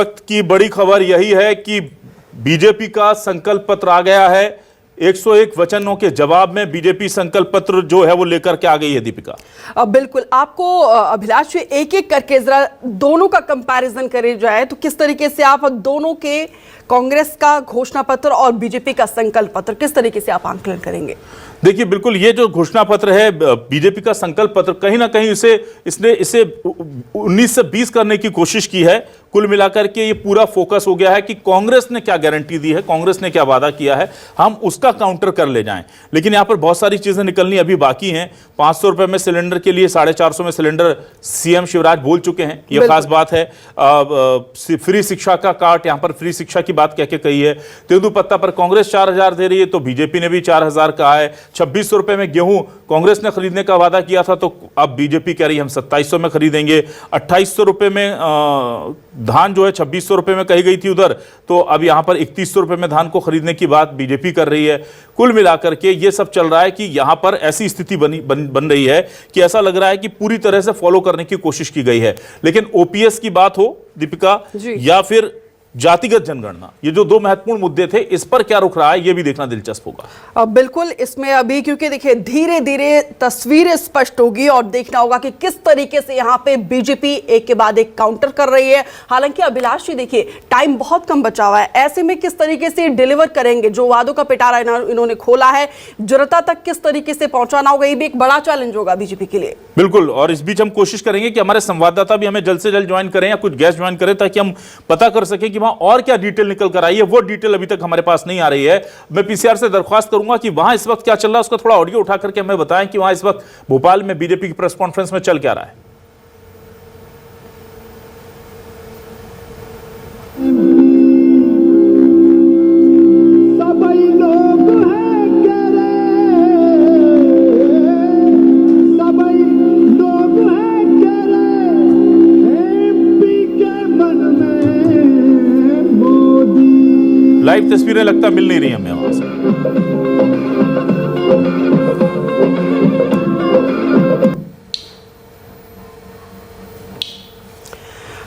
वक्त की बड़ी खबर यही है कि बीजेपी का संकल्प पत्र आ गया है। 101 वचनों के जवाब में बीजेपी संकल्प पत्र जो है वो लेकर के आ गई है। दीपिका, बिल्कुल, आपको अभिलाष एक एक करके जरा दोनों का कंपैरिजन करे जाए तो किस तरीके से आप दोनों के, कांग्रेस का घोषणा पत्र और बीजेपी का संकल्प पत्र, किस तरीके से आप आंकलन करेंगे? देखिए, बिल्कुल ये जो घोषणा पत्र है बीजेपी का संकल्प पत्र, कहीं ना कहीं इसने इसे 19 से 20 करने की कोशिश की है। कुल मिलाकर के ये पूरा फोकस हो गया है कि कांग्रेस ने क्या गारंटी दी है, कांग्रेस ने क्या वादा किया है, हम उसका काउंटर कर ले जाएं। लेकिन यहां पर बहुत सारी चीजें निकलनी अभी बाकी हैं। 500 रुपए में सिलेंडर के लिए 450 में सिलेंडर सीएम शिवराज बोल चुके हैं, यह खास बात है। फ्री शिक्षा का कार्ड, यहां पर फ्री शिक्षा की बात कह के कही है। तेंदुपत्ता पर कांग्रेस 4000 दे रही है तो बीजेपी ने भी 4000 कहा है। 2600 रुपए में गेहूं कांग्रेस ने खरीदने का वादा किया था तो अब बीजेपी कह रही है हम 2700 में खरीदेंगे। 2800 रुपए में धान जो है 2600 रुपए में कही गई थी उधर, तो अब यहां पर 3100 रुपए में धान को खरीदने की बात बीजेपी कर रही है। कुल मिलाकर के ये सब चल रहा है कि यहां पर ऐसी स्थिति बन रही है कि ऐसा लग रहा है कि पूरी तरह से फॉलो करने की कोशिश की गई है। लेकिन ओपीएस की बात हो दीपिका या फिर जातिगत जनगणना, ये जो दो महत्वपूर्ण मुद्दे थे, इस पर क्या रुख रहा है ये भी देखना दिलचस्प होगा। बिल्कुल, इसमें अभी क्योंकि देखिए धीरे धीरे तस्वीरें स्पष्ट होगी और देखना होगा कि किस तरीके से यहाँ पे बीजेपी एक के बाद एक काउंटर कर रही है। हालांकि अभिलाष जी देखिए टाइम बहुत कम बचा हुआ है, ऐसे में किस तरीके से डिलीवर करेंगे, जो वादों का पिटारा इन्होंने खोला है जनता तक किस तरीके से पहुंचाना होगा, ये भी एक बड़ा चैलेंज होगा बीजेपी के लिए। बिल्कुल, और इस बीच हम कोशिश करेंगे कि हमारे संवाददाता भी हमें जल्द से जल्द ज्वाइन करें या कुछ गेस्ट ज्वाइन करें ताकि हम पता कर सकें कि वहां और क्या डिटेल निकल कर आई है। वो डिटेल अभी तक हमारे पास नहीं आ रही है। मैं पीसीआर से दरख्वास्त करूंगा कि वहां इस वक्त क्या चल रहा है, उसका थोड़ा ऑडियो उठा करके हमें बताएं कि वहां इस वक्त भोपाल में बीजेपी की प्रेस कॉन्फ्रेंस में चल क्या रहा है। लाइव तस्वीरें लगता मिल नहीं रही हमें वहां से।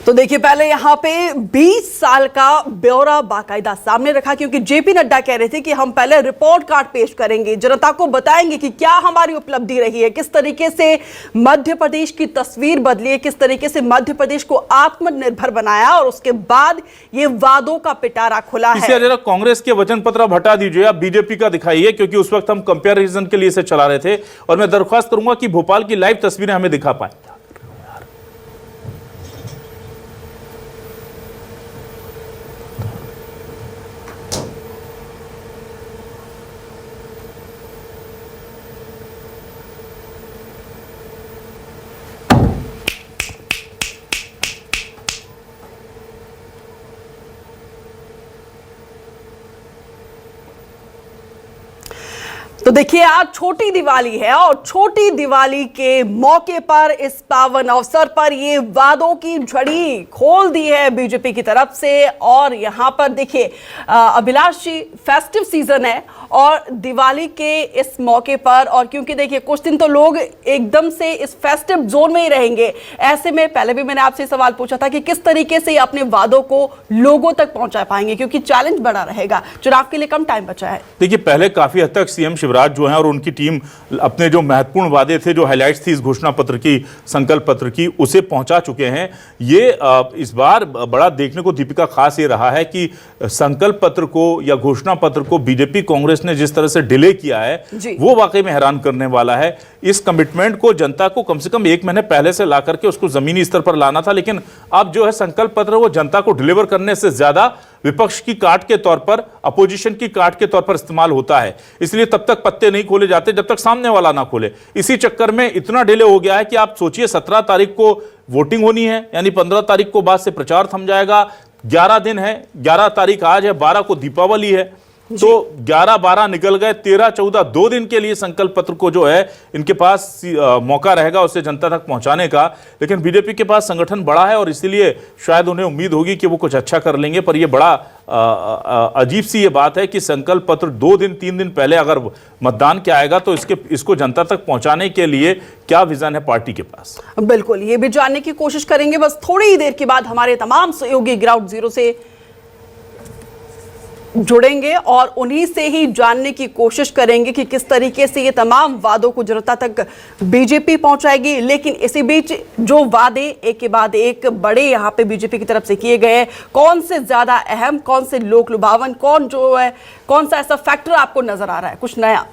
तो देखिए पहले यहाँ पे 20 साल का ब्यौरा बाकायदा सामने रखा, क्योंकि जेपी नड्डा कह रहे थे कि हम पहले रिपोर्ट कार्ड पेश करेंगे, जनता को बताएंगे कि क्या हमारी उपलब्धि रही है, किस तरीके से मध्य प्रदेश की तस्वीर बदली है, किस तरीके से मध्य प्रदेश को आत्मनिर्भर बनाया, और उसके बाद ये वादों का पिटारा खुला है। जरा कांग्रेस के वचन पत्र हटा दीजिए, आप बीजेपी का दिखाइए, क्योंकि उस वक्त हम कंपेरिजन के लिए इसे चला रहे थे। और मैं दरख्वास्त करूंगा कि भोपाल की लाइव तस्वीरें हमें दिखा पाए। तो देखिए आज छोटी दिवाली है और छोटी दिवाली के मौके पर इस पावन अवसर पर ये वादों की झड़ी खोल दी है बीजेपी की तरफ से। और यहां पर देखिए अभिलाष जी, फेस्टिव सीजन है और दिवाली के इस मौके पर, और क्योंकि देखिए कुछ दिन तो लोग एकदम से इस फेस्टिव जोन में ही रहेंगे, ऐसे में पहले भी मैंने आपसे सवाल पूछा था कि किस तरीके से अपने वादों को लोगों तक पहुंचा पाएंगे, क्योंकि चैलेंज बड़ा रहेगा, चुनाव के लिए कम टाइम बचा है। देखिए पहले काफी हद तक सीएम शिवराज जो है और उनकी टीम अपने जो महत्वपूर्ण वादे थे, जो हाइलाइट्स थी इस घोषणा पत्र की, संकल्प पत्र की, उसे पहुंचा चुके हैं। ये इस बार बड़ा देखने को दीपिका खास ये रहा है कि संकल्प पत्र को या घोषणा पत्र को बीजेपी कांग्रेस ने जिस तरह से डिले किया है वो वाकई में हैरान करने वाला है। इस कमिटमेंट को जनता को कम से कम 1 महीने पहले से ला करके उसको जमीनी स्तर पर लाना था, लेकिन अब जो है संकल्प पत्र वो जनता को डिलीवर करने से ज्यादा विपक्ष की काट के तौर पर, अपोजिशन की काट के तौर पर इस्तेमाल होता है। इसलिए तब तक पत्ते नहीं खोले जाते जब तक सामने वाला ना खोले। इसी चक्कर में इतना डिले हो गया है कि आप सोचिए 17 तारीख को वोटिंग होनी है, यानी 15 तारीख को बाद से प्रचार थम जाएगा। 11 दिन है, 11 तारीख आज है, 12 को दीपावली है, तो 11-12 निकल गए, 13-14 2 दिन के लिए संकल्प पत्र को जो है इनके पास मौका रहेगा उसे जनता तक पहुंचाने का। लेकिन बीजेपी के पास संगठन बड़ा है और इसीलिए शायद उन्हें उम्मीद होगी कि वो कुछ अच्छा कर लेंगे, पर यह बड़ा अजीब सी ये बात है कि संकल्प पत्र 2 दिन 3 दिन पहले अगर मतदान के आएगा तो इसको जनता तक पहुंचाने के लिए क्या विजन है पार्टी के पास? बिल्कुल, ये भी जानने की कोशिश करेंगे बस थोड़ी ही देर के बाद। हमारे तमाम सहयोगी ग्राउंड जीरो से जुड़ेंगे और उन्हीं से ही जानने की कोशिश करेंगे कि किस तरीके से ये तमाम वादों को जनता तक बीजेपी पहुंचाएगी। लेकिन इसी बीच जो वादे एक के बाद एक बड़े यहां पे बीजेपी की तरफ से किए गए हैं, कौन से ज्यादा अहम, कौन से लोक लुभावन, कौन सा ऐसा फैक्टर आपको नजर आ रहा है कुछ नया?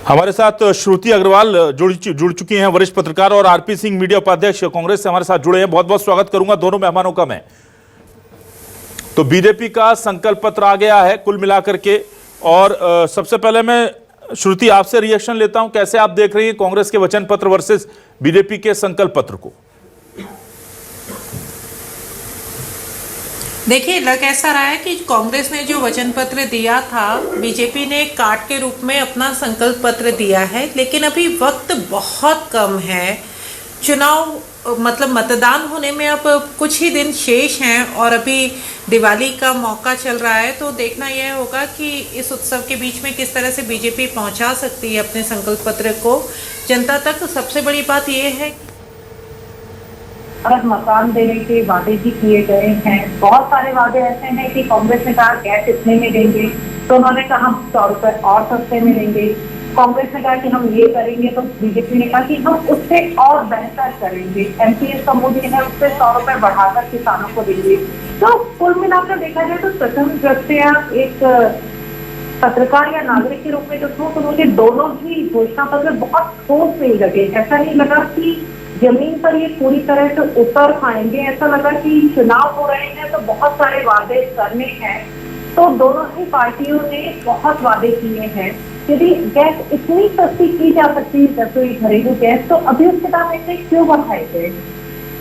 हमारे साथ श्रुति अग्रवाल जुड़ चुकी हैं, वरिष्ठ पत्रकार, और आरपी सिंह मीडिया उपाध्यक्ष कांग्रेस से हमारे साथ जुड़े हैं। बहुत बहुत स्वागत करूंगा दोनों मेहमानों का मैं। तो बीजेपी का संकल्प पत्र आ गया है कुल मिलाकर के, और सबसे पहले मैं श्रुति आपसे रिएक्शन लेता हूं, कैसे आप देख रही हैं कांग्रेस के वचन पत्र वर्सेस बीजेपी के संकल्प पत्र को? देखिए, लग ऐसा रहा है कि कांग्रेस ने जो वचन पत्र दिया था, बीजेपी ने कार्ड के रूप में अपना संकल्प पत्र दिया है। लेकिन अभी वक्त बहुत कम है, चुनाव मतलब मतदान होने में अब कुछ ही दिन शेष हैं और अभी दिवाली का मौका चल रहा है। तो देखना यह होगा कि इस उत्सव के बीच में किस तरह से बीजेपी पहुंचा सकती है अपने संकल्प पत्र को जनता तक। सबसे बड़ी बात यह है और मकान देने के वादे भी किए गए हैं। बहुत सारे वादे ऐसे हैं कि कांग्रेस ने कहा गैस इतने में देंगे, तो उन्होंने कहा हम 100 रुपए और सस्ते में देंगे। कांग्रेस ने कहा कि हम ये करेंगे, तो बीजेपी ने कहा कि हम उससे और बेहतर करेंगे। एमपीएस का मोदी है उससे 100 रुपए बढ़ाकर किसानों को देंगे। तो कुल मिलाकर देखा जाए तो प्रथम दृष्टया एक पत्रकार या नागरिक के रूप में जो तो मुझे दोनों ही घोषणा पत्र बहुत ठोस नहीं लगे। ऐसा नहीं लगा कि जमीन पर ये पूरी तरह से उतर पाएंगे, ऐसा लगा कि चुनाव हो रहे हैं तो बहुत सारे वादे करने हैं। तो दोनों ही पार्टियों ने बहुत वादे किए हैं। यदि गैस इतनी सस्ती की जा सकती है, रसोई घरेलू गैस, तो अभी उसके दाम इतने क्यों बढ़ाए गए?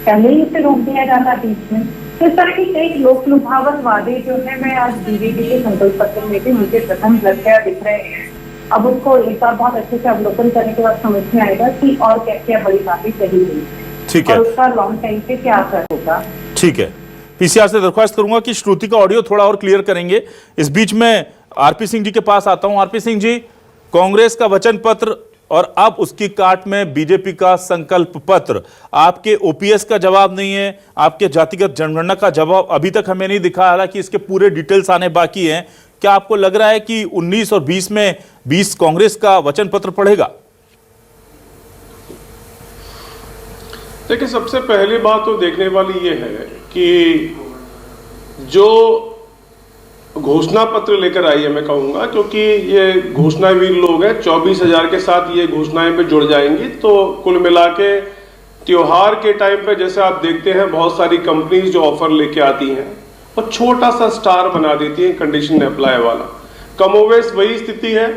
पहले ही उसे रोक दिया जाता बीच में। तो इस तरह की कई लोक लुभावन वादे जो है मैं आज बीजेपी के संकल्प पत्र में भी मुझे प्रथम दृष्टया दिख रहे हैं। अब उसको एक बार बहुत अच्छे से अवलोकन करने के बाद समझ में आएगा कि और क्या क्या बड़ी बातें कही गई है। ठीक है, और उसका लॉन्ग टाइम पे क्या असर होगा। ठीक है, पीसीआर से दरख्वास्त करूंगा कि श्रुति का ऑडियो थोड़ा और क्लियर करेंगे। इस बीच में आरपी सिंह जी के पास आता हूं। आरपी सिंह जी, कांग्रेस का वचन पत्र और अब उसकी काट में बीजेपी का संकल्प पत्र, आपके ओपीएस का जवाब नहीं है, आपके जातिगत जनगणना का जवाब अभी तक हमें नहीं दिखा, हालांकि इसके पूरे डिटेल्स आने बाकी हैं। क्या आपको लग रहा है कि 19 और 20 में 20 कांग्रेस का वचन पत्र पढ़ेगा? देखिए, सबसे पहली बात तो देखने वाली ये है कि जो घोषणा पत्र लेकर आई है, मैं कहूंगा, क्योंकि ये घोषणावीर लोग हैं, 24,000 के साथ ये घोषणाएं पे जुड़ जाएंगी। तो कुल मिला के त्योहार के टाइम पे जैसे आप देखते हैं बहुत सारी कंपनीज जो ऑफर लेके आती हैं और छोटा सा स्टार बना देती है कंडीशन अप्लाई वाला। कमोवेश वही स्थिति है,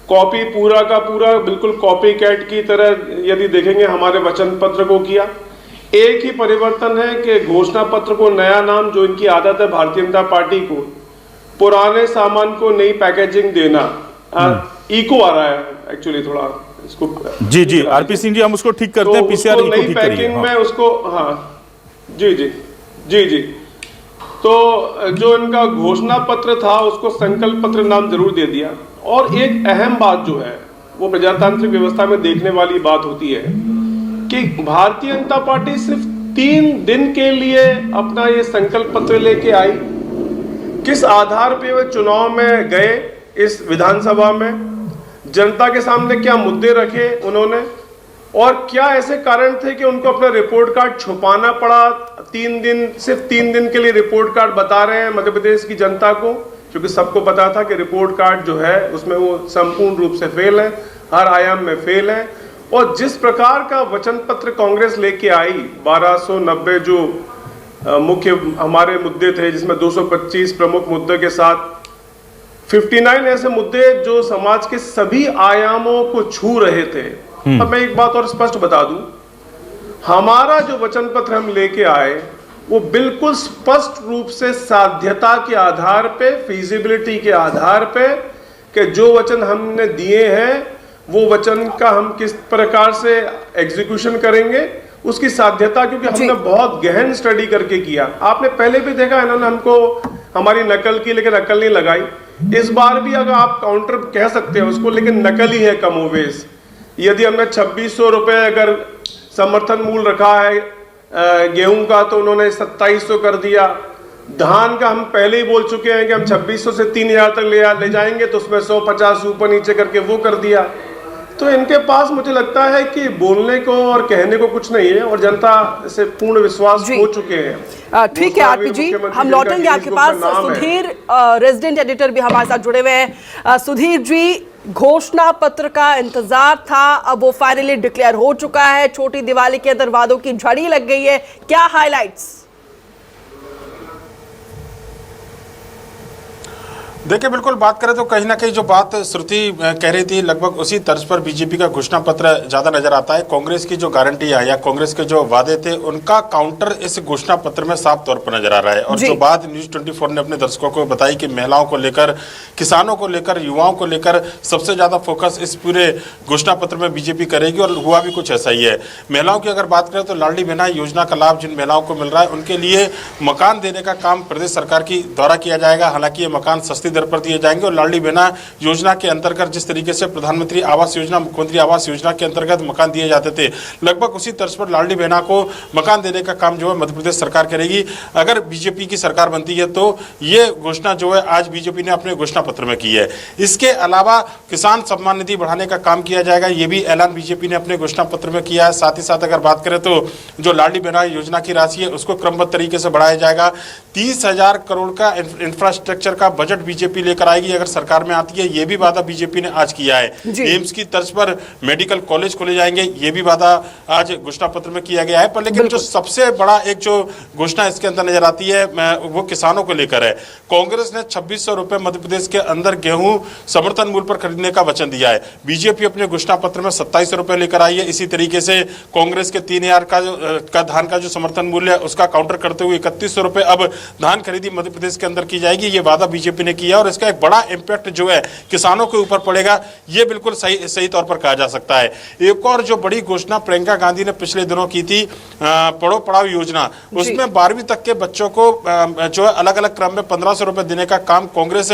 कॉपी पूरा का पूरा बिल्कुल कॉपी कैट की तरह यदि देखेंगे हमारे वचन पत्र को किया। एक ही परिवर्तन है कि घोषणा पत्र को नया नाम, जो इनकी आदत है भारतीय जनता पार्टी को, पुराने सामान को नई पैकेजिंग देना। इको आ रहा है एक्चुअली थोड़ा इसको। जी जी आरपी सिंह जी, हम उसको ठीक करते हैं। पीसीआर इको नई पैकिंग में उसको, हाँ जी जी जी जी। तो जो इनका घोषणा पत्र था उसको संकल्प पत्र नाम जरूर दे दिया। और एक अहम बात जो है वो प्रजातांत्रिक व्यवस्था में देखने वाली बात होती है कि भारतीय जनता पार्टी सिर्फ 3 दिन के लिए अपना ये संकल्प पत्र लेके आई। किस आधार पे वे चुनाव में गए इस विधानसभा में, जनता के सामने क्या मुद्दे रखे उन्होंने, और क्या ऐसे कारण थे कि उनको अपना रिपोर्ट कार्ड छुपाना पड़ा। 3 दिन, सिर्फ 3 दिन के लिए रिपोर्ट कार्ड बता रहे हैं मध्य प्रदेश की जनता को, क्योंकि सबको पता था कि रिपोर्ट कार्ड जो है उसमें वो संपूर्ण रूप से फेल है, हर आयाम में फेल है। और जिस प्रकार का वचन पत्र कांग्रेस लेके आई, 1290 जो मुख्य हमारे मुद्दे थे, जिसमें 225 प्रमुख मुद्दों के साथ 59 ऐसे मुद्दे जो समाज के सभी आयामों को छू रहे थे। अब मैं एक बात और स्पष्ट बता दूं, हमारा जो वचन पत्र हम लेके आए वो बिल्कुल स्पष्ट रूप से साध्यता के आधार पे, फिजिबिलिटी के आधार पे, कि जो वचन हमने दिए हैं वो वचन का हम किस प्रकार से एग्जीक्यूशन करेंगे, उसकी साध्यता, क्योंकि हमने बहुत गहन स्टडी करके किया। आपने पहले भी देखा, इन्होंने हमको हमारी नकल की, लेकिन अकल नहीं लगाई। इस बार भी अगर आप काउंटर कह सकते हैं उसको, लेकिन नकल ही है कमोवेश। यदि हमने 2600 रुपए अगर समर्थन मूल्य रखा है गेहूं का, तो उन्होंने 2700 कर दिया। धान का हम पहले ही बोल चुके हैं कि हम 2600 से 3000 तक ले जाएंगे, तो उसमें 150 ऊपर नीचे करके वो कर दिया। तो इनके पास मुझे लगता है कि बोलने को और कहने को कुछ नहीं है, और जनता से पूर्ण विश्वास हो चुके हैं। ठीक है आरपी जी, हम लौटेंगे आपके पास। सुधीर रेजिडेंट एडिटर भी हमारे साथ जुड़े हुए हैं। सुधीर जी, घोषणा पत्र का इंतजार था, अब वो फाइनली डिक्लेयर हो चुका है। छोटी दिवाली के अंदर वादों की झड़ी लग गई है, क्या हाइलाइट्स? देखिए, बिल्कुल बात करें तो कहीं ना कहीं जो बात श्रुति कह रही थी, लगभग उसी तर्ज पर बीजेपी का घोषणा पत्र ज्यादा नजर आता है। कांग्रेस की जो गारंटी है या कांग्रेस के जो वादे थे, उनका काउंटर इस घोषणा पत्र में साफ तौर पर नजर आ रहा है। और जो बात न्यूज 24 ने अपने दर्शकों को बताई कि महिलाओं को लेकर, किसानों को लेकर, युवाओं को लेकर सबसे ज्यादा फोकस इस पूरे घोषणा पत्र में बीजेपी करेगी, और हुआ भी कुछ ऐसा ही है। महिलाओं की अगर बात करें तो लाडली बहना योजना का लाभ जिन महिलाओं को मिल रहा है, उनके लिए मकान देने का काम प्रदेश सरकार की द्वारा किया जाएगा। हालांकि ये मकान सस्ती दर पर दिए जाएंगे, और लाडली बहना योजना के अंतर्गत जिस तरीके से प्रधानमंत्री आवास योजना, मुख्यमंत्री आवास योजना के अंतर्गत मकान दिए जाते थे, लगभग उसी तर्ज पर लाडली बहना को मकान देने का काम जो है मध्य प्रदेश सरकार करेगी। अगर बीजेपी की सरकार बनती है तो ये घोषणा जो है आज बीजेपी ने अपने घोषणा पत्र में की है। इसके अलावा किसान सम्मान निधि बढ़ाने का काम किया जाएगा, ये भी ऐलान बीजेपी ने अपने घोषणा पत्र में किया है। साथ ही साथ अगर बात करें तो जो लाडली बहना योजना की राशि है उसको क्रमबद्ध तरीके से बढ़ाया जाएगा। 30,000 करोड़ का इंफ्रास्ट्रक्चर का बजट बीजेपी लेकर आएगी अगर सरकार में आती है, ये भी वादा बीजेपी ने आज किया है। एम्स की तर्ज पर मेडिकल कॉलेज खोले जाएंगे, ये भी वादा आज घोषणा पत्र में किया गया है। पर लेकिन जो सबसे बड़ा एक जो घोषणा इसके अंदर नजर आती है वो किसानों को लेकर है। कांग्रेस ने 2600 रुपए मध्य प्रदेश के अंदर गेहूं समर्थन मूल्य पर खरीदने का वचन दिया है। बीजेपी अपने घोषणा पत्र में 2700 रुपए लेकर आई है। इसी तरीके से कांग्रेस के 3000 का धान का जो समर्थन मूल्य है उसका काउंटर करते हुए 3100 रुपए अब धान खरीदी मध्य प्रदेश के अंदर की जाएगी। ये वादा बीजेपी ने किया और इसका एक बड़ा इंपैक्ट जो है किसानों के ऊपर पड़ेगा, ये बिल्कुल सही तौर पर कहा जा सकता है। एक और जो बड़ी घोषणा प्रियंका गांधी ने पिछले दिनों की थी, पढ़ो पढ़ाओ योजना, उसमें 12वीं तक के बच्चों को जो है अलग अलग क्रम में 1500 रुपए देने का काम कांग्रेस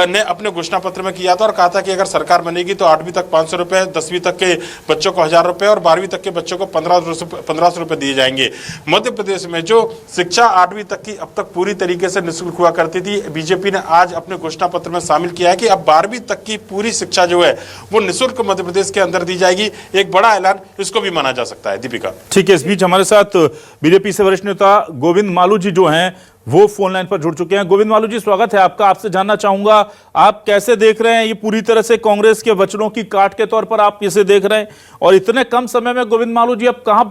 ने अपने घोषणा पत्र में किया था और कहा था कि अगर सरकार बनेगी तो 8वीं तक 500 रुपए, 10वीं तक के बच्चों को 1000 रुपए और 12वीं तक के बच्चों को 1500 रुपए दिए जाएंगे। मध्य प्रदेश में जो शिक्षा 8वीं तक की अब तक पूरी तरीके से निःशुल्क हुआ करती थी, बीजेपी ने आज अपने घोषणा पत्र में शामिल किया है कि अब 12वीं तक की पूरी शिक्षा जो है वो निःशुल्क मध्य प्रदेश के अंदर दी जाएगी। एक बड़ा ऐलान इसको भी माना जा सकता है। दीपिका, ठीक है, इस बीच हमारे साथ बीजेपी से वरिष्ठ नेता गोविंद मालू जी जो हैं वो फोन लाइन पर जुड़ चुके हैं। गोविंद मालू जी, स्वागत है आपका। आपसे जानना चाहूंगा, आप कैसे देख रहे हैं ये पूरी तरह से कांग्रेस के वचनों की काट के तौर पर आप कैसे देख रहे हैं, और इतने कम समय में गोविंद मालू जी अब कहां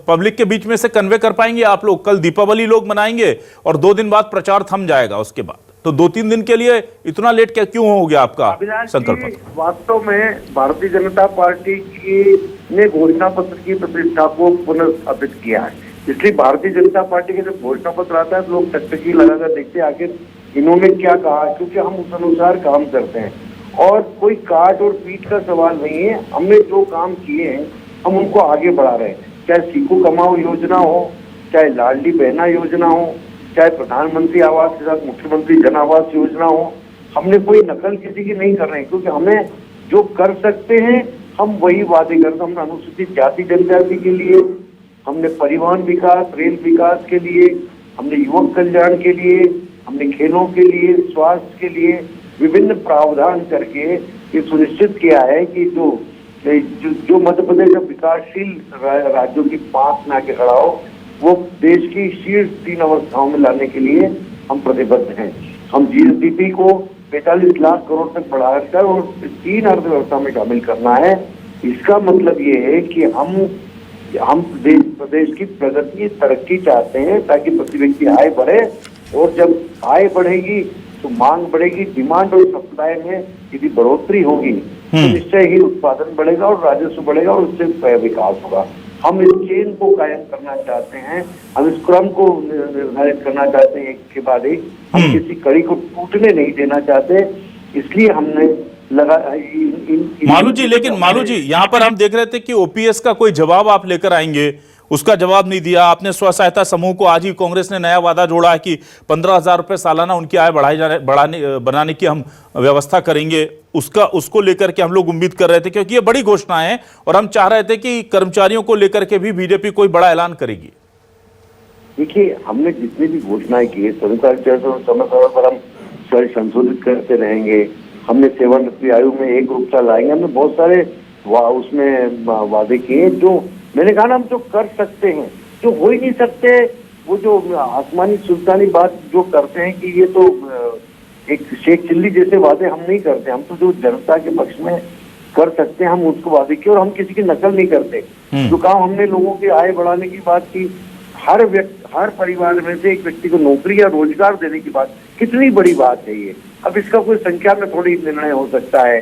पब्लिक के बीच में से कन्वे कर पाएंगे आप लोग? कल दीपावली लोग मनाएंगे और 2 दिन बाद प्रचार थम जाएगा उसके बाद, तो 2-3 दिन के लिए इतना लेट क्यों हो गया आपका संकल्प? वास्तव में भारतीय जनता पार्टी की ने घोषणा पत्र की प्रतिष्ठा को पुनर्स्थापित किया है, इसलिए भारतीय जनता पार्टी के जब घोषणा पत्र आता है तो लोग टकटकी लगाकर देखते हैं आखिर इन्होंने क्या कहा, क्योंकि हम उस अनुसार काम करते हैं और कोई काट और पीट का सवाल नहीं है। हमने जो काम किए हैं हम उनको आगे बढ़ा रहे हैं, चाहे सीखो कमाओ योजना हो, चाहे लाडली बहना योजना हो, चाहे प्रधानमंत्री आवास के साथ मुख्यमंत्री जन आवास योजना हो। हमने कोई नकल किसी की नहीं कर रहे हैं, क्योंकि हमें जो कर सकते हैं हम वही वादे करते हैं। हमने अनुसूचित जाति जनजाति के लिए, हमने परिवहन विकास, रेल विकास के लिए, हमने युवक कल्याण के लिए, हमने खेलों के लिए, स्वास्थ्य के लिए, विभिन्न प्रावधान करके ये सुनिश्चित किया है कि जो मध्य प्रदेश जो विकासशील राज्यों की 5 में आके खड़ा हो, वो देश की शीर्ष 3 अवस्थाओं में लाने के लिए हम प्रतिबद्ध हैं। हम जीएसडीपी को 45 लाख करोड़ तक बढ़ाकर और 3 अर्थव्यवस्था में शामिल करना है। इसका मतलब ये है कि हम प्रदेश की प्रगति तरक्की चाहते हैं ताकि प्रति व्यक्ति आय बढ़े, और जब आय बढ़ेगी तो मांग बढ़ेगी, डिमांड और सप्लाई में यदि बढ़ोतरी होगी तो निश्चय ही उत्पादन बढ़ेगा और राजस्व बढ़ेगा और उससे विकास होगा। हम इस चेन को कायम करना चाहते हैं, हम इस क्रम को निर्धारित करना चाहते हैं, एक के बाद एक। हम किसी कड़ी को टूटने नहीं देना चाहते, इसलिए हमने लगा मालू जी। लेकिन मालू जी, यहाँ पर हम देख रहे थे कि ओपीएस का कोई जवाब आप लेकर आएंगे, उसका जवाब नहीं दिया आपने। स्व सहायता समूह को आज ही कांग्रेस ने नया वादा जोड़ा है कि 15,000 रुपए सालाना उनकी आय बनाने की हम व्यवस्था करेंगे। उसको लेकर के हम लोग उम्मीद कर रहे थे, क्योंकि ये बड़ी घोषणा है और हम चाह रहे थे कि कर्मचारियों को लेकर के भी बीजेपी कोई बड़ा ऐलान करेगी। देखिए, हमने जितनी भी घोषणाएं की है समय पर हम संशोधित करते रहेंगे। हमने सेवानिवृत्ति आयु में एक रूपता लाएंगे। हमने बहुत सारे उसमें वादे किए जो मैंने कहा ना, हम जो कर सकते हैं, जो हो ही नहीं सकते, वो जो आसमानी सुल्तानी बात जो करते हैं कि ये तो एक शेख चिल्ली जैसे वादे हम नहीं करते। हम तो जो जनता के पक्ष में कर सकते हैं हम उसको वादे किए, और हम किसी की नकल नहीं करते। जो काम हमने लोगों की आय बढ़ाने की बात की, हर परिवार में से एक व्यक्ति को नौकरी या रोजगार देने की बात, कितनी बड़ी बात है ये। अब इसका कोई संख्या में थोड़ी निर्णय हो सकता है।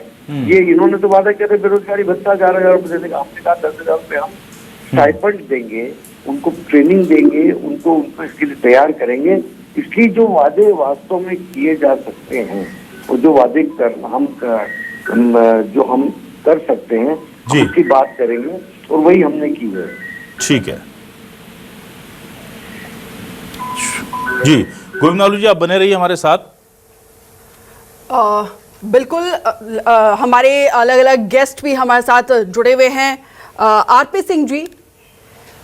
ये इन्होंने तो वादा किया था बेरोजगारी भत्ता 11,000 रुपए देने का, हमने कहा 10,000 रुपए हम स्टाइपेंड देंगे, उनको ट्रेनिंग देंगे, उनको इसके लिए तैयार करेंगे। इसलिए जो वादे वास्तव में किए जा सकते हैं और जो वादे जो हम कर सकते हैं उसकी बात करेंगे, और वही हमने की है। ठीक है जी। गोविंद मालू जी, आप बने रहिए हमारे साथ। बिल्कुल, हमारे अलग अलग गेस्ट भी हमारे साथ जुड़े हुए हैं। आरपी सिंह जी,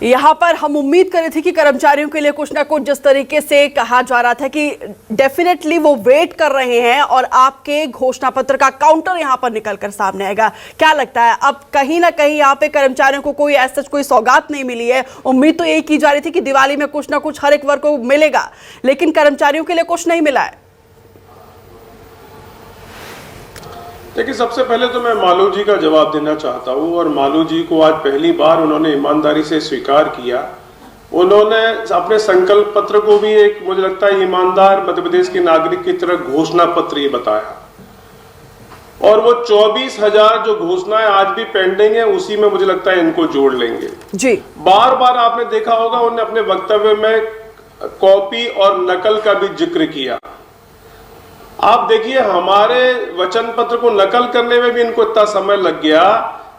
यहाँ पर हम उम्मीद कर रहे थे कि कर्मचारियों के लिए कुछ ना कुछ जिस तरीके से कहा जा रहा था कि डेफिनेटली वो वेट कर रहे हैं और आपके घोषणा पत्र का काउंटर यहाँ पर निकल कर सामने आएगा। क्या लगता है, अब कहीं ना कहीं यहाँ पे कर्मचारियों को कोई ऐसा कोई सौगात नहीं मिली है? उम्मीद तो यही की जा रही थी कि दिवाली में कुछ ना कुछ हर एक वर्ग को मिलेगा, लेकिन कर्मचारियों के लिए कुछ नहीं मिला है। देखिए, सबसे पहले तो मैं मालू जी का जवाब देना चाहता हूँ, और मालू जी को आज पहली बार उन्होंने ईमानदारी से स्वीकार किया। उन्होंने अपने संकल्प पत्र को भी एक, मुझे लगता है, ईमानदार मध्य प्रदेश के नागरिक की तरह घोषणा पत्र ये बताया। और वो 24,000 जो घोषणाएं आज भी पेंडिंग है, उसी में मुझे लगता है इनको जोड़ लेंगे जी। बार बार आपने देखा होगा उन्होंने अपने वक्तव्य में कॉपी और नकल का भी जिक्र किया। आप देखिए, हमारे वचन पत्र को नकल करने में भी इनको इतना समय लग गया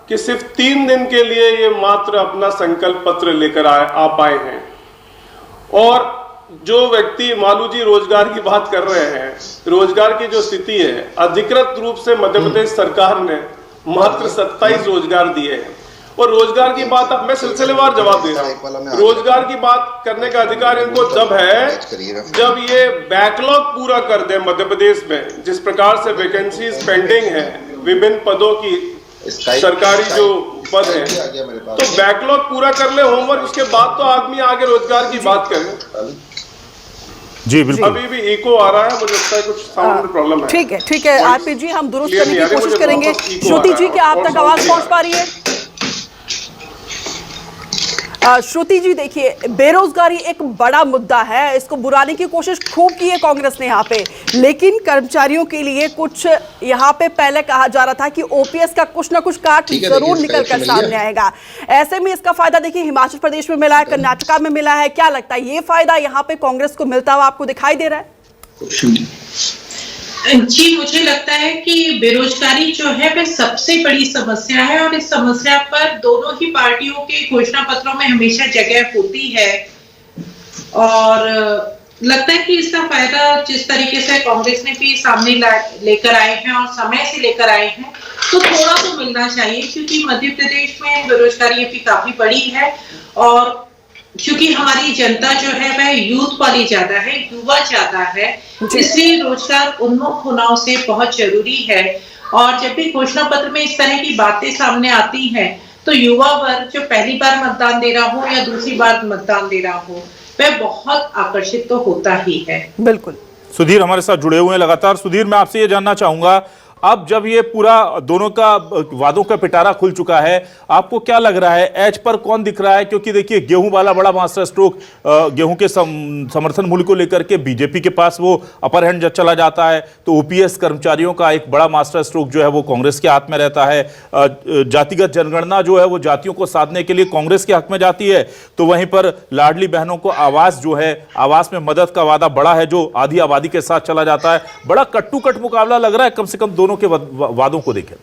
कि सिर्फ 3 दिन के लिए ये मात्र अपना संकल्प पत्र लेकर आ पाए हैं। और जो व्यक्ति मालू जी रोजगार की बात कर रहे हैं, रोजगार की जो स्थिति है, अधिकृत रूप से मध्य प्रदेश सरकार ने मात्र 27 रोजगार दिए हैं। और रोजगार की बात, अब मैं सिलसिलेवार जवाब दे रहा हूँ। रोजगार की बात करने का अधिकार इनको जब है जब ये बैकलॉग पूरा कर दे मध्य प्रदेश में। जिस प्रकार से वैकेंसीज पेंडिंग है, विभिन्न पदों की सरकारी जो पद है, तो बैकलॉग पूरा कर ले, होमवर्क, उसके बाद तो आदमी आगे रोजगार की बात करे। जी बिल्कुल। अभी भी इको आ रहा है, मुझे लगता है कुछ साउंड प्रॉब्लम है। ठीक है आरपी जी, हम दुरुस्त करने की कोशिश करेंगे। श्रुति जी, क्या आप तक आवाज पहुंच पा रही है? श्रुति जी, देखिए, बेरोजगारी एक बड़ा मुद्दा है, इसको बुराने की कोशिश खूब की है कांग्रेस ने यहाँ पे, लेकिन कर्मचारियों के लिए कुछ यहाँ पे पहले कहा जा रहा था कि ओपीएस का कुछ ना कुछ काट जरूर निकल कर सामने आएगा। ऐसे में इसका फायदा देखिए हिमाचल प्रदेश में मिला है, कर्नाटका में मिला है। क्या लगता है, ये फायदा यहाँ पे कांग्रेस को मिलता हुआ आपको दिखाई दे रहा है? जी, मुझे लगता है कि बेरोजगारी जो है वह सबसे बड़ी समस्या है, और इस समस्या पर दोनों ही पार्टियों के घोषणा पत्रों में हमेशा जगह होती है। और लगता है कि इसका फायदा जिस तरीके से कांग्रेस ने भी सामने लेकर आए हैं और समय से लेकर आए हैं, तो थोड़ा तो मिलना चाहिए, क्योंकि मध्य प्रदेश में बेरोजगारी भी काफी बड़ी है। और क्योंकि हमारी जनता जो है वह यूथ वाली ज्यादा है, युवा ज्यादा है, इसलिए रोजगार उन्मुख होना उसे बहुत जरूरी है। और जब भी घोषणा पत्र में इस तरह की बातें सामने आती हैं तो युवा वर्ग जो पहली बार मतदान दे रहा हो या दूसरी बार मतदान दे रहा हो वह बहुत आकर्षित तो होता ही है। बिल्कुल। सुधीर हमारे साथ जुड़े हुए हैं लगातार। सुधीर, मैं आपसे ये जानना चाहूंगा, अब जब ये पूरा दोनों का वादों का पिटारा खुल चुका है, आपको क्या लग रहा है, एज पर कौन दिख रहा है? क्योंकि देखिए, गेहूं वाला बड़ा मास्टर स्ट्रोक, गेहूं के समर्थन मूल्य को लेकर के बीजेपी के पास वो अपर हैंड चला जाता है, तो ओपीएस कर्मचारियों का एक बड़ा मास्टर स्ट्रोक जो है वो कांग्रेस के हाथ में रहता है। जातिगत जनगणना जो है वो जातियों को साधने के लिए कांग्रेस के हक में जाती है, तो वहीं पर लाडली बहनों को आवास जो है, आवास में मदद का वादा बड़ा है जो आधी आबादी के साथ चला जाता है। बड़ा कट्टू कट मुकाबला लग रहा है, कम से कम दोनों के वादों को देखें।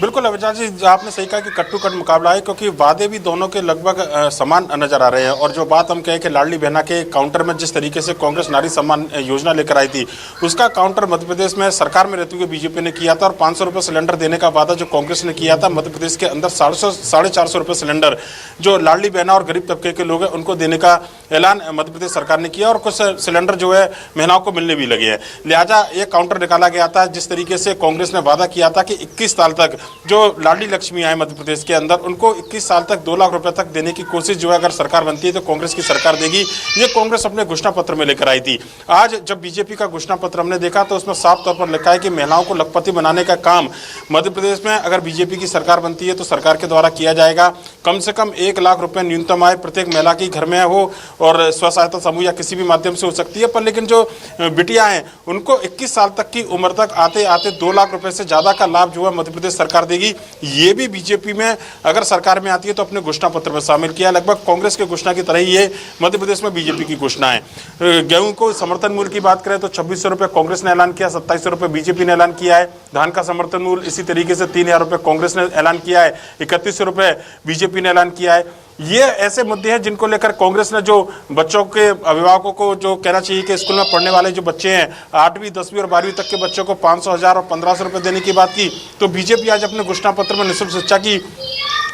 बिल्कुल अविनाश जी, आपने सही कहा कि कट्टू कट मुकाबला है, क्योंकि वादे भी दोनों के लगभग समान नजर आ रहे हैं। और जो बात हम कहें कि लाडली बहना के काउंटर में जिस तरीके से कांग्रेस नारी सम्मान योजना लेकर आई थी, उसका काउंटर मध्य प्रदेश में सरकार में रहते हुए बीजेपी ने किया था। और 500 रुपये सिलेंडर देने का वादा जो कांग्रेस ने किया था, मध्य प्रदेश के अंदर 450 रुपये सिलेंडर जो लाडली बहना और गरीब तबके के लोग हैं उनको देने का ऐलान मध्य प्रदेश सरकार ने किया। और कुछ सिलेंडर जो है महिलाओं को मिलने भी लगे हैं, लिहाजा ये काउंटर निकाला गया था। जिस तरीके से कांग्रेस ने वादा किया था कि 21 साल तक जो लाडली लक्ष्मी आए मध्य प्रदेश के अंदर, उनको 21 साल तक 2 लाख रुपए तक देने की कोशिश जो है अगर सरकार बनती है तो कांग्रेस की सरकार देगी। ये कांग्रेस अपने घोषणा पत्र में लेकर आई थी। आज जब बीजेपी का घोषणा पत्र हमने देखा तो उसमें साफ तौर पर लिखा है कि महिलाओं को लखपति बनाने का काम मध्य प्रदेश में अगर बीजेपी की सरकार बनती है तो सरकार के द्वारा किया जाएगा। कम से कम 1 लाख रुपए न्यूनतम आय प्रत्येक महिला की घर में हो, और स्व सहायता समूह या किसी भी माध्यम से हो सकती है। पर लेकिन जो बिटिया हैं उनको 21 साल तक की उम्र तक आते आते 2 लाख रुपए से ज्यादा का लाभ जो है मध्य प्रदेश सरकार देगी। ये भी बीजेपी में अगर सरकार में आती है तो अपने घोषणा पत्र में शामिल किया। लगभग कांग्रेस के घोषणा की तरह ही ये मध्य प्रदेश में बीजेपी की घोषणा है। गेहूं को समर्थन मूल्य की बात करें तो 2600 रुपये कांग्रेस ने ऐलान किया, 2700 रुपये बीजेपी ने ऐलान किया है। धान का समर्थन मूल्य इसी तरीके से 3000 रुपये कांग्रेस ने ऐलान किया है, 3100 रुपये बीजेपी ने ऐलान किया है। ये ऐसे मुद्दे हैं जिनको लेकर कांग्रेस ने जो बच्चों के अभिभावकों को जो कहना चाहिए कि स्कूल में पढ़ने वाले जो बच्चे हैं 8वीं 10वीं और 12वीं तक के बच्चों को 500, 1000 और 1500 रुपये देने की बात की, तो बीजेपी आज अपने घोषणा पत्र में निःशुल्क शिक्षा की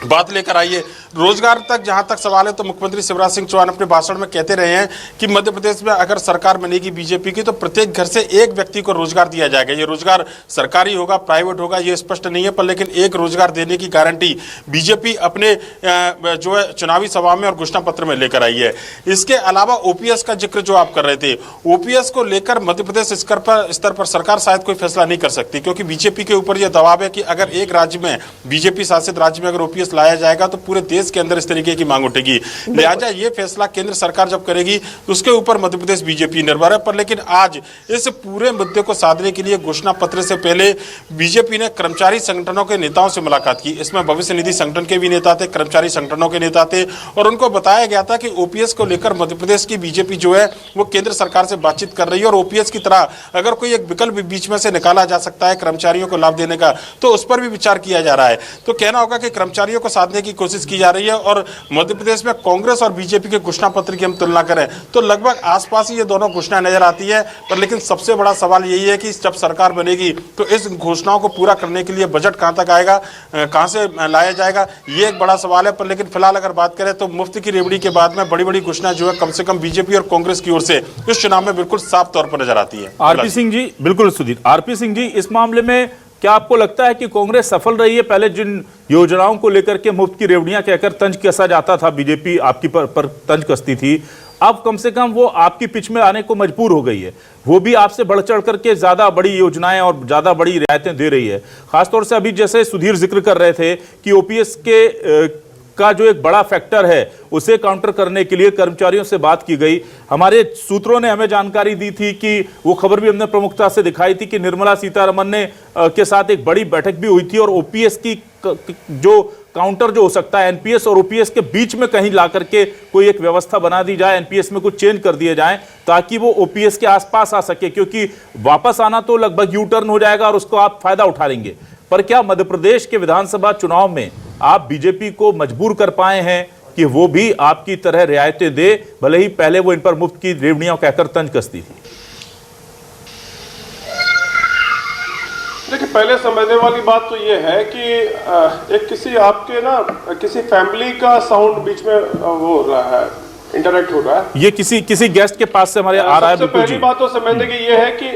बात लेकर आई है। रोजगार तक जहां तक सवाल है तो मुख्यमंत्री शिवराज सिंह चौहान अपने भाषण में कहते रहे हैं कि मध्य प्रदेश में अगर सरकार बनेगी बीजेपी की तो प्रत्येक घर से एक व्यक्ति को रोजगार दिया जाएगा। ये रोजगार सरकारी होगा, प्राइवेट होगा, ये स्पष्ट नहीं है, पर लेकिन एक रोजगार देने की गारंटी बीजेपी अपने जो है चुनावी सभा में और घोषणा पत्र में लेकर आई है। इसके अलावा ओपीएस का जिक्र जो आप कर रहे थे, ओपीएस को लेकर मध्य प्रदेश स्तर पर सरकार शायद कोई फैसला नहीं कर सकती, क्योंकि बीजेपी के ऊपर यह दबाव है कि अगर एक राज्य में, बीजेपी शासित राज्य में अगर ओपीएस लाया जाएगा तो पूरे देश के अंदर इस तरीके की मांग उठेगी। लिहाजा ये फैसला केंद्र सरकार जब करेगी तो उसके ऊपर मध्य प्रदेश बीजेपी निर्भर है। पर लेकिन आज इस पूरे मुद्दे को साधने के लिए घोषणा पत्र से पहले बीजेपी ने कर्मचारी संगठनों के नेताओं से मुलाकात की। इसमें भविष्य निधि संगठन के भी नेता थे, कर्मचारी संगठनों के नेता थे, और उनको बताया गया था कि ओपीएस को लेकर मध्य प्रदेश की बीजेपी जो है वो केंद्र सरकार से बातचीत कर रही है, और ओपीएस की तरह अगर कोई एक विकल्प बीच में से निकाला जा सकता है कर्मचारियों को लाभ देने का तो उस पर भी विचार किया जा रहा है। तो कहना होगा कि कर्मचारियों को साधने की कोशिश की जा रही है। और मध्य प्रदेश में कांग्रेस और बीजेपी के घोषणा पत्र की हम तुलना करें तो लगभग आसपास ही ये दोनों घोषणाएं नजर आती है। पर लेकिन सबसे बड़ा सवाल यही है कि जब सरकार बनेगी तो इस घोषणाओं को पूरा करने के लिए बजट कहां तक आएगा, कहां से लाया जाएगा, ये एक बड़ा सवाल है। पर लेकिन फिलहाल अगर बात करें तो मुफ्त की रेवड़ी के बाद में बड़ी बड़ी घोषणाएं जो है कम से कम बीजेपी और कांग्रेस की ओर से इस चुनाव में बिल्कुल साफ तौर पर नजर आती है। आरपी सिंह जी, बिल्कुल सुधीर, आरपी सिंह जी, इस मामले में क्या आपको लगता है कि कांग्रेस सफल रही है? पहले जिन योजनाओं को लेकर के मुफ्त की रेवड़ियां कहकर तंज कसा जाता था, बीजेपी आपकी पर तंज कसती थी, अब कम से कम वो आपकी पिच में आने को मजबूर हो गई है, वो भी आपसे बढ़ चढ़ करके ज्यादा बड़ी योजनाएं और ज्यादा बड़ी रियायतें दे रही है। खासतौर से अभी जैसे सुधीर जिक्र कर रहे थे कि ओपीएस के का जो एक बड़ा फैक्टर है उसे काउंटर करने के लिए कर्मचारियों से बात की गई। हमारे सूत्रों ने हमें जानकारी दी थी कि वो खबर भी हमने प्रमुखता से दिखाई थी कि निर्मला सीतारमण ने के साथ एक बड़ी बैठक भी हुई थी, और ओपीएस की जो काउंटर जो हो सकता है एनपीएस और ओपीएस के बीच में कहीं ला करके कोई एक व्यवस्था बना दी जाए, एनपीएस में कुछ चेंज कर दिए जाए ताकि वो ओपीएस के आसपास आ सके, क्योंकि वापस आना तो लगभग यू टर्न हो जाएगा और उसको आप फायदा उठा लेंगे। पर क्या मध्य प्रदेश के विधानसभा चुनाव में आप बीजेपी को मजबूर कर पाए हैं कि वो भी आपकी तरह रियायतें दे, भले ही पहले वो इन पर मुफ्त की रेवड़ियां कहकर तंज कसती थी? देखिए, पहले समझने वाली बात तो ये है कि एक किसी आपके ना किसी फैमिली का साउंड बीच में वो हो रहा है, इंटरेक्ट हो रहा है। ये किसी गेस्ट के पास से हमारे आ रहा है। सबसे बिल्कुल पहली जी। बात तो समझने की ये है कि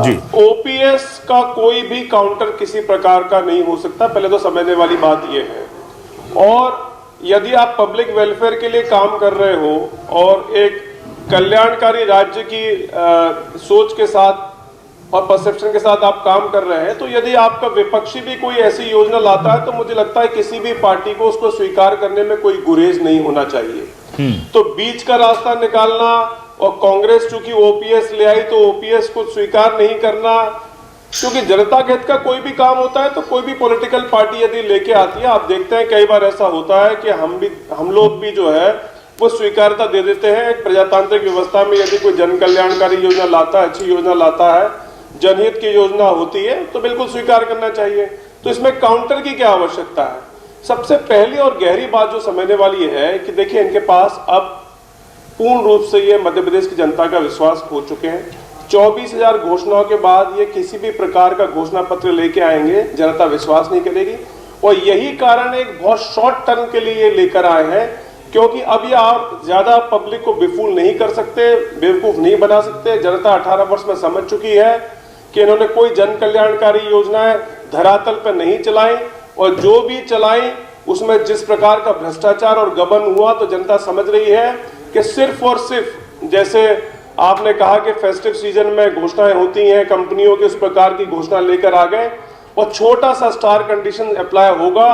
जी। ओपीएस का कोई भी काउंटर किसी प्रकार का नहीं हो सकता, पहले तो समझने वाली बात ये है। और यदि आप पब्लिक वेलफेयर के लिए काम कर रहे हो और एक कल्याणकारी राज्य की सोच के साथ और परसेप्शन के साथ आप काम कर रहे हैं, तो यदि आपका विपक्षी भी कोई ऐसी योजना लाता है तो मुझे लगता है किसी भी पार्टी को उसको स्वीकार करने में कोई गुरेज नहीं होना चाहिए। तो बीच का रास्ता निकालना, और कांग्रेस चूंकि ओपीएस ले आई तो ओपीएस को स्वीकार नहीं करना, क्योंकि जनता के हित का कोई भी काम होता है तो कोई भी पॉलिटिकल पार्टी यदि लेके आती है, आप देखते हैं कई बार ऐसा होता है कि हम लोग भी जो है वो स्वीकारता दे देते हैं। एक प्रजातांत्रिक व्यवस्था में यदि कोई जन कल्याणकारी योजना लाता है, अच्छी योजना लाता है, जनहित की योजना होती है, तो बिल्कुल स्वीकार करना चाहिए। तो इसमें काउंटर की क्या आवश्यकता है? सबसे पहली और गहरी बात जो समझने वाली है कि देखिए, इनके पास अब पूर्ण रूप से ये मध्य प्रदेश की जनता का विश्वास खो चुके हैं। 24,000 घोषणाओं के बाद ये किसी भी प्रकार का घोषणा पत्र लेके आएंगे, जनता विश्वास नहीं करेगी। और यही कारण एक बहुत शॉर्ट टर्म के लिए ये लेकर आए हैं, क्योंकि अब ये आप ज्यादा पब्लिक को बेफूल नहीं कर सकते, बेवकूफ नहीं बना सकते। जनता 18 वर्ष में समझ चुकी है कि इन्होंने कोई जन कल्याणकारी योजनाएं धरातल पर नहीं चलाई, और जो भी चलाई उसमें जिस प्रकार का भ्रष्टाचार और गबन हुआ, तो जनता समझ रही है कि सिर्फ और सिर्फ जैसे आपने कहा कि फेस्टिव सीजन में घोषणाएं होती हैं कंपनियों की, उस प्रकार की घोषणा लेकर आ गए। और छोटा सा स्टार कंडीशन अप्लाई होगा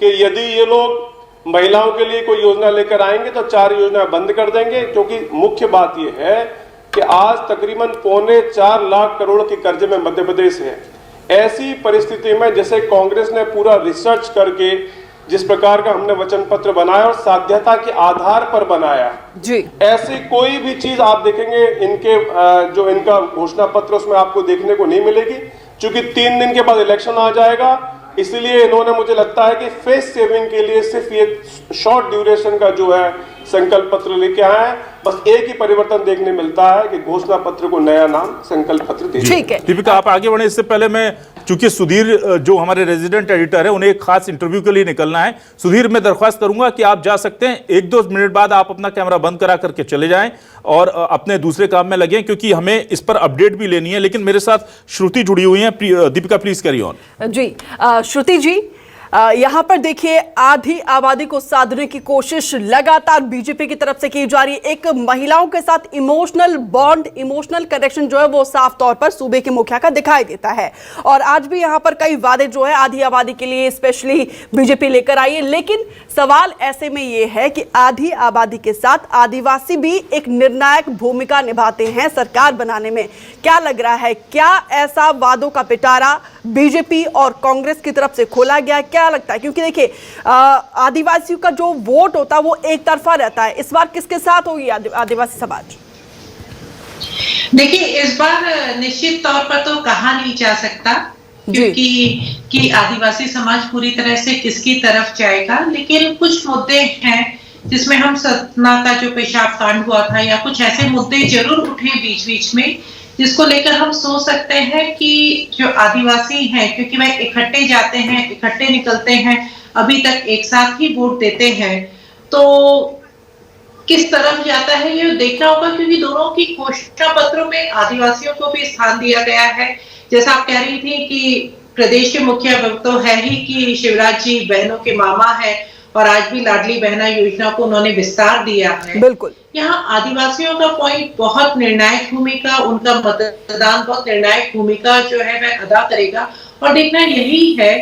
कि यदि ये लोग महिलाओं के लिए कोई योजना लेकर आएंगे तो 4 योजनाएं बंद कर देंगे, क्योंकि मुख्य बात यह है कि आज तकरीबन 4.25 लाख करोड़ के कर्जे में मध्य प्रदेश है। ऐसी परिस्थिति में जैसे कांग्रेस ने पूरा रिसर्च करके जिस प्रकार का हमने वचन पत्र बनाया और साध्यता के आधार पर बनाया जी, ऐसी कोई भी चीज आप देखेंगे इनके जो इनका घोषणा पत्र उसमें आपको देखने को नहीं मिलेगी। क्योंकि 3 दिन के बाद इलेक्शन आ जाएगा, इसलिए इन्होंने मुझे लगता है कि फेस सेविंग के लिए सिर्फ ये शॉर्ट ड्यूरेशन का जो है संकल्प पत्र लेके आए हैं। बस एक ही परिवर्तन देखने मिलता है कि घोषणा पत्र को नया नाम संकल्प पत्र दे। ठीक है। दीपिका, आप आगे बढ़े इससे पहले मैं, चूंकि सुधीर जो हमारे रेजिडेंट एडिटर है, उन्हें एक खास इंटरव्यू के लिए निकलना है। सुधीर, मैं दरख्वास्त करूंगा कि आप जा सकते हैं, 1-2 मिनट बाद आप अपना कैमरा बंद करा करके चले जाएं और अपने दूसरे काम में लगे, क्योंकि हमें इस पर अपडेट भी लेनी है। लेकिन मेरे साथ श्रुति जुड़ी हुई है। Deepika, please carry on. जी, श्रुति जी, यहाँ पर देखिए, आधी आबादी को साधने की कोशिश लगातार बीजेपी की तरफ से की जा रही है। एक महिलाओं के साथ इमोशनल बॉन्ड, इमोशनल कनेक्शन जो है वो साफ तौर पर सूबे के मुखिया का दिखाई देता है। और आज भी यहाँ पर कई वादे जो है आधी आबादी के लिए स्पेशली बीजेपी लेकर आई है। लेकिन सवाल ऐसे में ये है कि आधी आबादी के साथ आदिवासी भी एक निर्णायक भूमिका निभाते हैं सरकार बनाने में। क्या लग रहा है, क्या ऐसा वादों का पिटारा बीजेपी और कांग्रेस की तरफ से खोला गया? क्या लगता है, क्योंकि देखिए आदिवासियों का जो वोट होता है वो एक तरफा रहता है, इस बार किसके साथ होगी आदिवासी समाज? देखिए, इस बार निश्चित तौर पर तो कहा नहीं जा सकता क्योंकि आदिवासी समाज पूरी तरह से किसकी तरफ जाएगा। लेकिन कुछ मुद्दे हैं जिसमें हम सतना का जो पेशाब कांड हुआ था, या कुछ ऐसे मुद्दे जरूर उठे बीच बीच में जिसको लेकर हम सोच सकते हैं कि जो आदिवासी हैं, क्योंकि वह इकट्ठे जाते हैं, इकट्ठे निकलते हैं, अभी तक एक साथ ही वोट देते हैं, तो किस तरफ जाता है ये देखना होगा। क्योंकि दोनों की घोषणा पत्रों में आदिवासियों को भी स्थान दिया गया है। जैसा आप कह रही थी कि प्रदेश के मुखिया तो है ही कि शिवराज जी बहनों के मामा है, और आज भी लाडली बहना योजना को उन्होंने विस्तार दिया है। बिल्कुल, यहाँ आदिवासियों का पॉइंट बहुत निर्णायक भूमिका, उनका मतदान बहुत निर्णायक भूमिका जो है वह अदा करेगा। और देखना यही है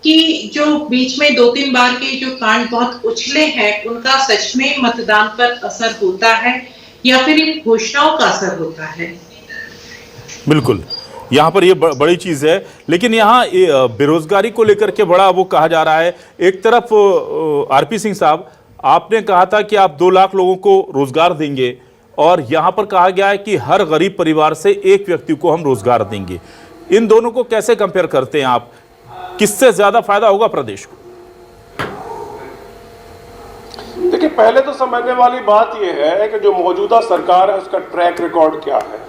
कि जो बीच में 2-3 बार के जो कांड बहुत उछले हैं, उनका सच में मतदान पर असर होता है या फिर इन घोषणाओं का असर होता है। बिल्कुल, यहाँ पर ये बड़ी चीज है। लेकिन यहाँ बेरोजगारी को लेकर के बड़ा वो कहा जा रहा है। एक तरफ आरपी सिंह साहब, आपने कहा था कि आप 2 लाख लोगों को रोजगार देंगे, और यहाँ पर कहा गया है कि हर गरीब परिवार से एक व्यक्ति को हम रोजगार देंगे। इन दोनों को कैसे कंपेयर करते हैं आप? किससे ज्यादा फायदा होगा प्रदेश को? देखिए, पहले तो समझने वाली बात यह है कि जो मौजूदा सरकार है उसका ट्रैक रिकॉर्ड क्या है।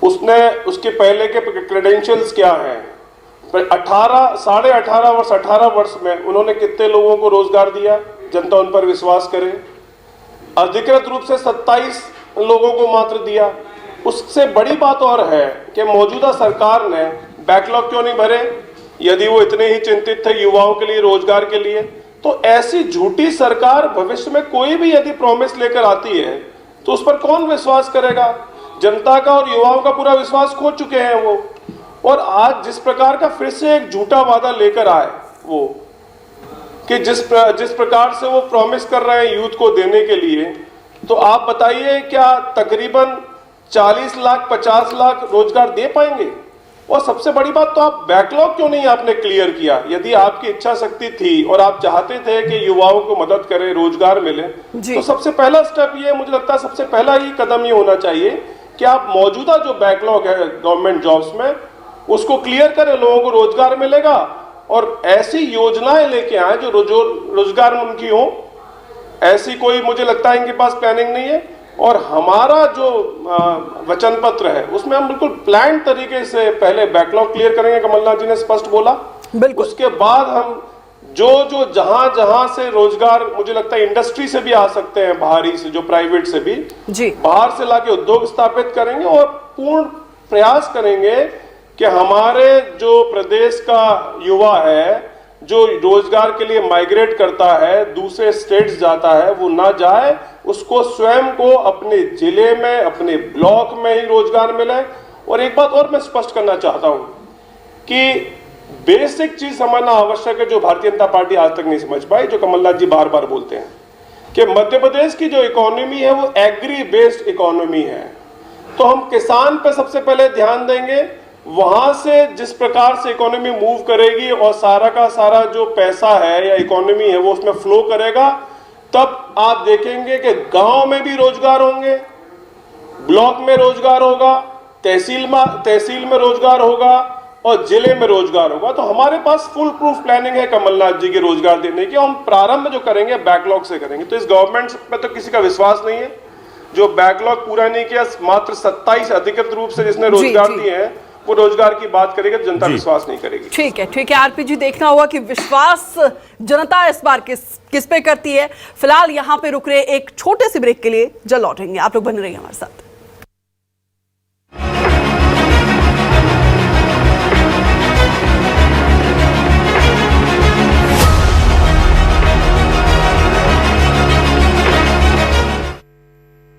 उसने उसके पहले के क्रेडेंशियल्स क्या हैं, 18 वर्ष में उन्होंने कितने लोगों को रोजगार दिया, जनता उन पर विश्वास करे। अधिकृत रूप से 27 लोगों को मात्र दिया। उससे बड़ी बात और है कि मौजूदा सरकार ने बैकलॉग क्यों नहीं भरे, यदि वो इतने ही चिंतित थे युवाओं के लिए, रोजगार के लिए। तो ऐसी झूठी सरकार भविष्य में कोई भी यदि प्रॉमिस लेकर आती है तो उस पर कौन विश्वास करेगा। जनता का और युवाओं का पूरा विश्वास खो चुके हैं वो। और आज जिस प्रकार का फिर से एक झूठा वादा लेकर आए वो, कि जिस प्रकार से वो प्रॉमिस कर रहे हैं यूथ को देने के लिए, तो आप बताइए क्या तकरीबन 40 लाख 50 लाख रोजगार दे पाएंगे। और सबसे बड़ी बात, तो आप बैकलॉग क्यों नहीं आपने क्लियर किया। यदि आपकी इच्छा शक्ति थी और आप चाहते थे कि युवाओं को मदद करें, रोजगार मिले, तो सबसे पहला स्टेप ये, मुझे लगता है सबसे पहला ही कदम ये होना चाहिए कि आप मौजूदा जो बैकलॉग है गवर्नमेंट जॉब्स में उसको क्लियर करें, लोगों को रोजगार मिलेगा। और ऐसी योजनाएं लेके आए जो रोजगारमुखी हो। ऐसी कोई मुझे लगता है इनके पास प्लानिंग नहीं है। और हमारा जो वचन पत्र है उसमें हम बिल्कुल प्लान तरीके से पहले बैकलॉग क्लियर करेंगे, कमलनाथ जी ने स्पष्ट बोला। उसके बाद हम जो जहां से रोजगार, मुझे लगता है इंडस्ट्री से भी आ सकते हैं, बाहरी से, जो प्राइवेट से भी जी बाहर से लाके उद्योग स्थापित करेंगे। और पूर्ण प्रयास करेंगे कि हमारे जो प्रदेश का युवा है जो रोजगार के लिए माइग्रेट करता है, दूसरे स्टेट्स जाता है, वो ना जाए, उसको स्वयं को अपने जिले में, अपने ब्लॉक में ही रोजगार मिले। और एक बात और मैं स्पष्ट करना चाहता हूं कि बेसिक चीज समझना आवश्यक है, जो भारतीय जनता पार्टी आज तक नहीं समझ पाई, जो कमलनाथ जी बार बार बोलते हैं कि मध्य प्रदेश की जो इकोनॉमी है वो एग्री बेस्ड इकोनॉमी है। तो हम किसान पे सबसे पहले ध्यान देंगे, वहां से जिस प्रकार से इकोनॉमी मूव करेगी और सारा का सारा जो पैसा है या इकोनॉमी है वो उसमें फ्लो करेगा, तब आप देखेंगे कि गांव में भी रोजगार होंगे, ब्लॉक में रोजगार होगा, तहसील में रोजगार होगा और जिले में रोजगार होगा। तो हमारे पास फुल प्रूफ प्लानिंग है कमलनाथ जी की रोजगार देने की। हम प्रारंभ जो करेंगे बैकलॉग से करेंगे। तो इस गवर्नमेंट पे तो किसी का विश्वास नहीं है जो बैकलॉग पूरा नहीं किया। मात्र 27 अधिकृत रूप से जिसने रोजगार दिए हैं वो रोजगार की बात करेगा तो जनता विश्वास नहीं करेगी। ठीक है आरपी देखना होगा कि विश्वास जनता इस बार किस पे करती है। फिलहाल यहाँ पे रुक रहे एक छोटे से ब्रेक के लिए, जल्द लौटेंगे। आप लोग बने रहिए हमारे साथ।